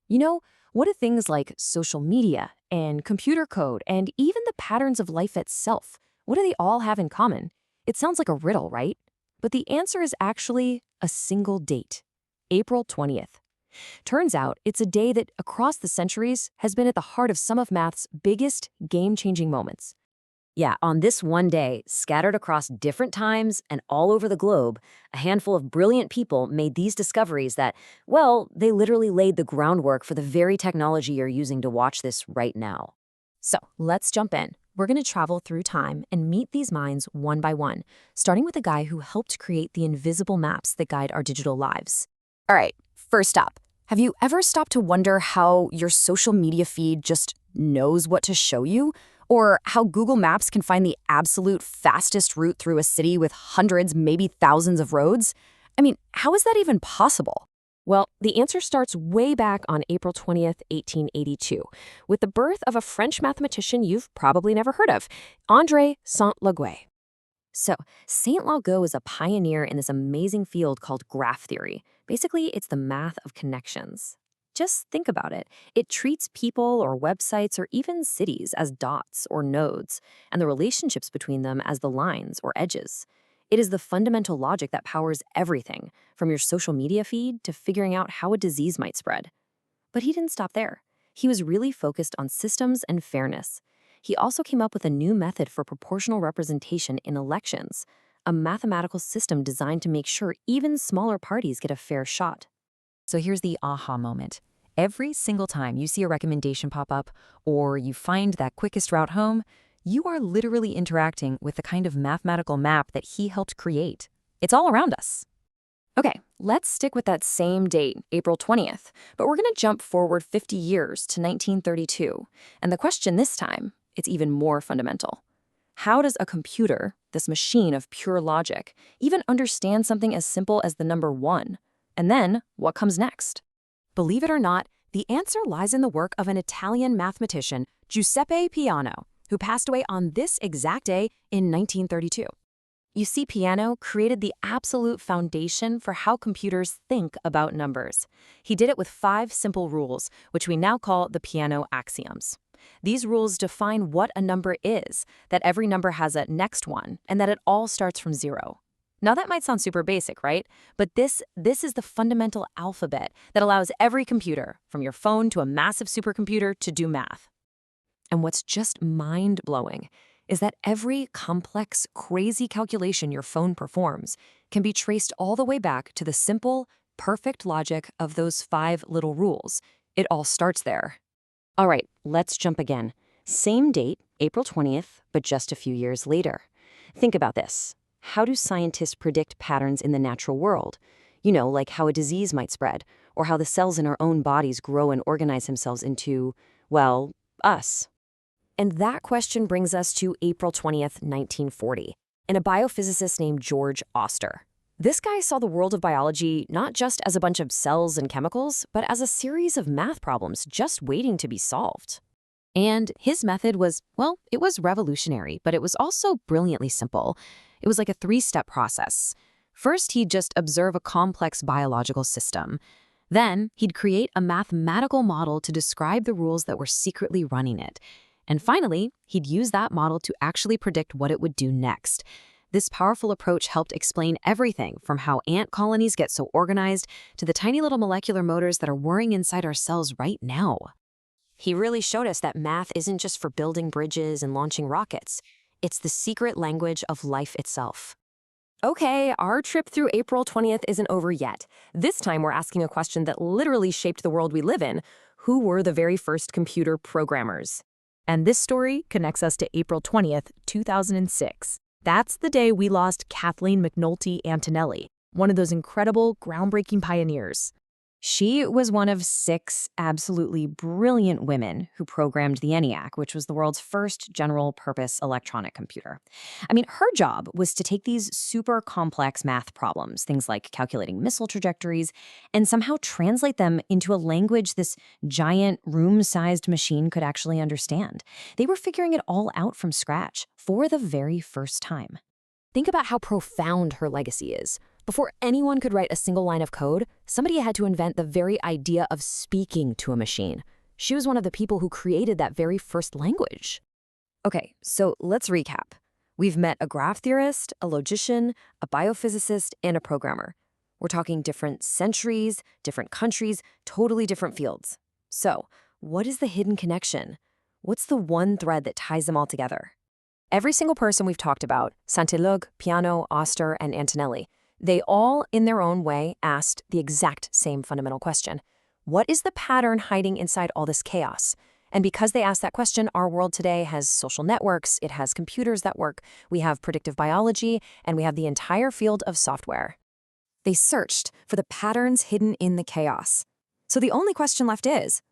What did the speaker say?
You know, what do things like social media and computer code and even the patterns of life itself, what do they all have in common? It sounds like a riddle, right? But the answer is actually a single date, April 20th. Turns out it's a day that across the centuries has been at the heart of some of math's biggest game-changing moments. Yeah, on this one day, scattered across different times and all over the globe, a handful of brilliant people made these discoveries that, well, they literally laid the groundwork for the very technology you're using to watch this right now. So let's jump in. We're going to travel through time and meet these minds one by one, starting with a guy who helped create the invisible maps that guide our digital lives. All right, first up, have you ever stopped to wonder how your social media feed just knows what to show you? Or how Google Maps can find the absolute fastest route through a city with hundreds, maybe thousands of roads? I mean, how is that even possible? Well, the answer starts way back on April 20th, 1882, with the birth of a French mathematician you've probably never heard of, André Sainte-Laguë. So, Sainte-Laguë was a pioneer in this amazing field called graph theory. Basically, it's the math of connections. Just think about it. It treats people or websites or even cities as dots or nodes, and the relationships between them as the lines or edges. It is the fundamental logic that powers everything, from your social media feed to figuring out how a disease might spread. But he didn't stop there. He was really focused on systems and fairness. He also came up with a new method for proportional representation in elections, a mathematical system designed to make sure even smaller parties get a fair shot. So here's the aha moment. Every single time you see a recommendation pop up or you find that quickest route home, you are literally interacting with the kind of mathematical map that he helped create. It's all around us. Okay, let's stick with that same date, April 20th, but we're going to jump forward 50 years to 1932. And the question this time, it's even more fundamental. How does a computer, this machine of pure logic, even understand something as simple as the number 1? And then, what comes next? Believe it or not, the answer lies in the work of an Italian mathematician, Giuseppe Peano, who passed away on this exact day in 1932. You see, Peano created the absolute foundation for how computers think about numbers. He did it with 5 simple rules, which we now call the Peano Axioms. These rules define what a number is, that every number has a next one, and that it all starts from 0. Now that might sound super basic, right? But this is the fundamental alphabet that allows every computer, from your phone to a massive supercomputer, to do math. And what's just mind-blowing is that every complex, crazy calculation your phone performs can be traced all the way back to the simple, perfect logic of those 5 little rules. It all starts there. All right, let's jump again. Same date, April 20th, but just a few years later. Think about this. How do scientists predict patterns in the natural world? You know, like how a disease might spread, or how the cells in our own bodies grow and organize themselves into, well, us. And that question brings us to April 20th, 1940, and a biophysicist named George Oster. This guy saw the world of biology not just as a bunch of cells and chemicals, but as a series of math problems just waiting to be solved. And his method was, well, it was revolutionary, but it was also brilliantly simple. It was like a 3-step process. First, he'd just observe a complex biological system. Then, he'd create a mathematical model to describe the rules that were secretly running it. And finally, he'd use that model to actually predict what it would do next. This powerful approach helped explain everything from how ant colonies get so organized to the tiny little molecular motors that are whirring inside our cells right now. He really showed us that math isn't just for building bridges and launching rockets. It's the secret language of life itself. Okay, our trip through April 20th isn't over yet. This time we're asking a question that literally shaped the world we live in. Who were the very first computer programmers? And this story connects us to April 20th, 2006. That's the day we lost Kathleen McNulty Antonelli, one of those incredible, groundbreaking pioneers. She was one of 6 absolutely brilliant women who programmed the ENIAC, which was the world's first general-purpose electronic computer. I mean, her job was to take these super complex math problems, things like calculating missile trajectories, and somehow translate them into a language this giant, room-sized machine could actually understand. They were figuring it all out from scratch for the very first time. Think about how profound her legacy is. Before anyone could write a single line of code, somebody had to invent the very idea of speaking to a machine. She was one of the people who created that very first language. Okay, so let's recap. We've met a graph theorist, a logician, a biophysicist, and a programmer. We're talking different centuries, different countries, totally different fields. So, what is the hidden connection? What's the one thread that ties them all together? Every single person we've talked about, Sainte-Laguë, Peano, Oster, and Antonelli, they all, in their own way, asked the exact same fundamental question. What is the pattern hiding inside all this chaos? And because they asked that question, our world today has social networks, it has computers that work, we have predictive biology, and we have the entire field of software. They searched for the patterns hidden in the chaos. So the only question left is,